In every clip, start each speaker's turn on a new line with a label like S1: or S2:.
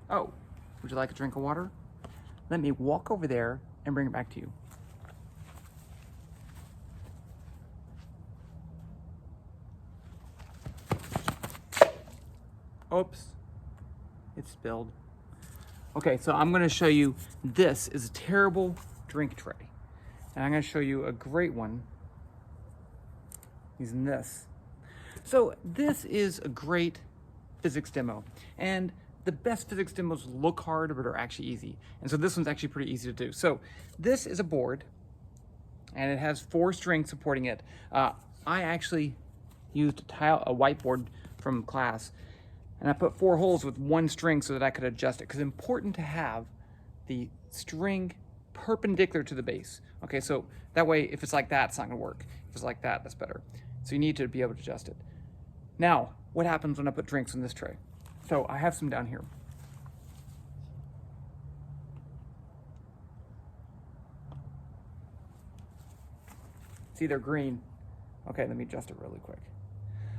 S1: Oh, would you like a drink of water? Let me walk over there and bring it back to you. Oops, it spilled. Okay, so I'm gonna show you, this is a terrible drink tray. And I'm gonna show you a great one using this. So this is a great physics demo. And the best physics demos look hard, but are actually easy. And so this one's actually pretty easy to do. So this is a board, and it has 4 strings supporting it. I actually used a whiteboard from class, and I put 4 holes with 1 string so that I could adjust it, because it's important to have the string perpendicular to the base. Okay, so that way, if it's like that, it's not gonna work. If it's like that, that's better. So you need to be able to adjust it. Now, what happens when I put drinks in this tray? So I have some down here. See, they're green. Okay, let me adjust it really quick.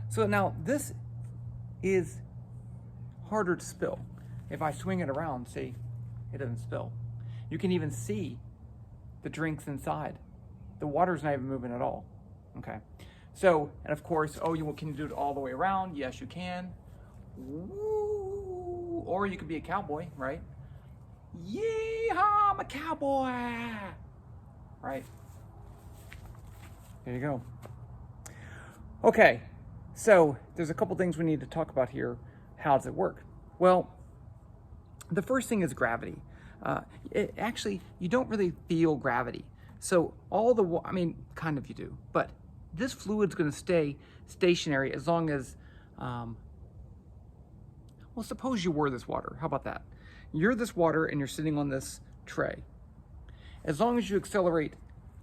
S1: So now this is harder to spill. If I swing it around, see, it doesn't spill. You can even see the drinks inside. The water's not even moving at all. Okay, so, and of course, can you do it all the way around? Yes, you can. Woo! Or you could be a cowboy, right? Yeehaw, I'm a cowboy! Right? There you go. Okay, so there's a couple things we need to talk about here. How does it work? Well, the first thing is gravity. Actually, you don't really feel gravity. So kind of you do, but this fluid's gonna stay stationary as long as, well, suppose you were this water. How about that? You're this water and you're sitting on this tray. As long as you accelerate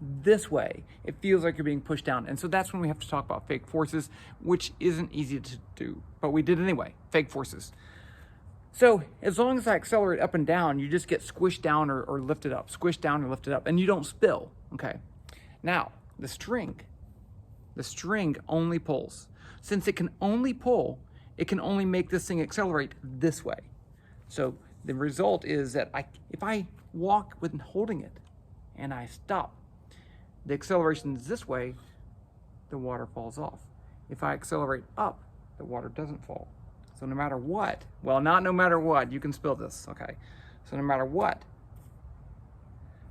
S1: this way, it feels like you're being pushed down. And so that's when we have to talk about fake forces, which isn't easy to do, but we did anyway, fake forces. So as long as I accelerate up and down, you just get squished down or lifted up, squished down or lifted up, and you don't spill, okay? Now, the string only pulls. Since it can only pull, it can only make this thing accelerate this way. So the result is that if I walk with holding it and I stop, the acceleration is this way, the water falls off. If I accelerate up, the water doesn't fall. So no matter what, well, not no matter what, you can spill this, okay? So no matter what,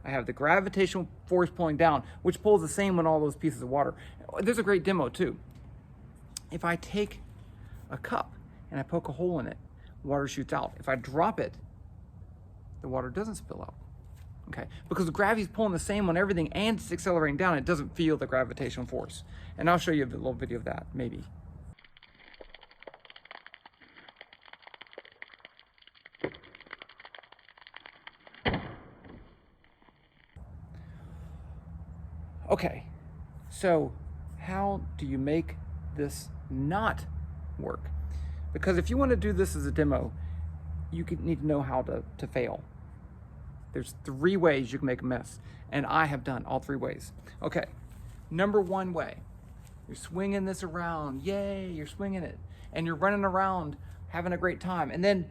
S1: I have the gravitational force pulling down, which pulls the same on all those pieces of water. There's a great demo too. If I take a cup and I poke a hole in it, water shoots out. If I drop it, the water doesn't spill out. Okay, because the gravity's pulling the same on everything and it's accelerating down, it doesn't feel the gravitational force. And I'll show you a little video of that, maybe. Okay, so how do you make this not work? Because if you want to do this as a demo, you need to know how to fail. There's 3 ways you can make a mess, and I have done all 3 ways. Okay, number 1 way, you're swinging this around, yay, you're swinging it, and you're running around having a great time, and then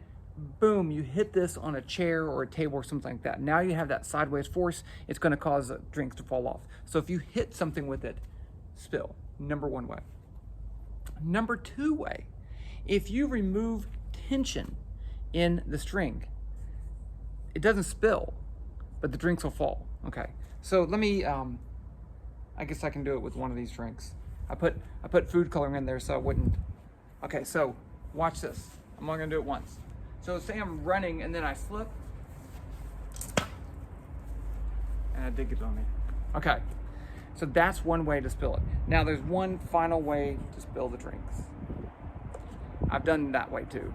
S1: boom, you hit this on a chair or a table or something like that. Now you have that sideways force, it's gonna cause drinks to fall off. So if you hit something with it, spill, number 1 way. Number 2 way, if you remove tension in the string, it doesn't spill, but the drinks will fall. Okay, so let me, I guess I can do it with one of these drinks. I put food coloring in there so it wouldn't. Okay, so watch this. I'm only gonna do it once. So say I'm running and then I slip, and I did get it on me. Okay, so that's 1 way to spill it. Now there's one final way to spill the drinks. I've done that way too.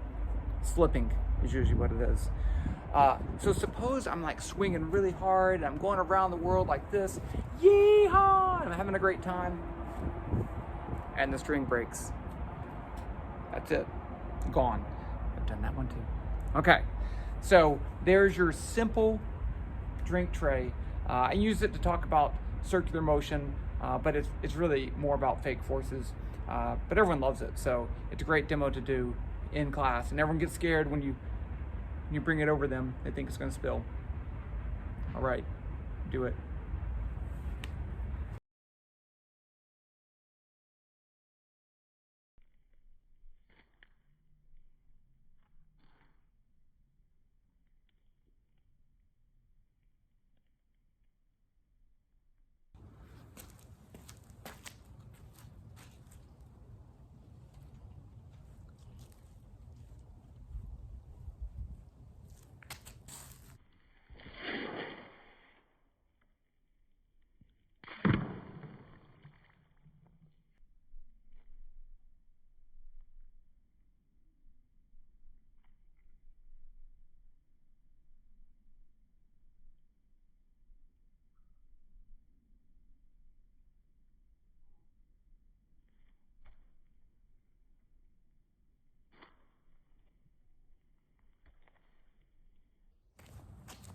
S1: Slipping is usually what it is. So suppose I'm like swinging really hard and I'm going around the world like this, yeehaw, and I'm having a great time, and the string breaks. That's it, gone. I've done that one too. Okay, so there's your simple drink tray. I use it to talk about circular motion, but it's really more about fake forces, but everyone loves it, so it's a great demo to do in class, and everyone gets scared when you When you bring it over them, they think it's going to spill. All right, do it.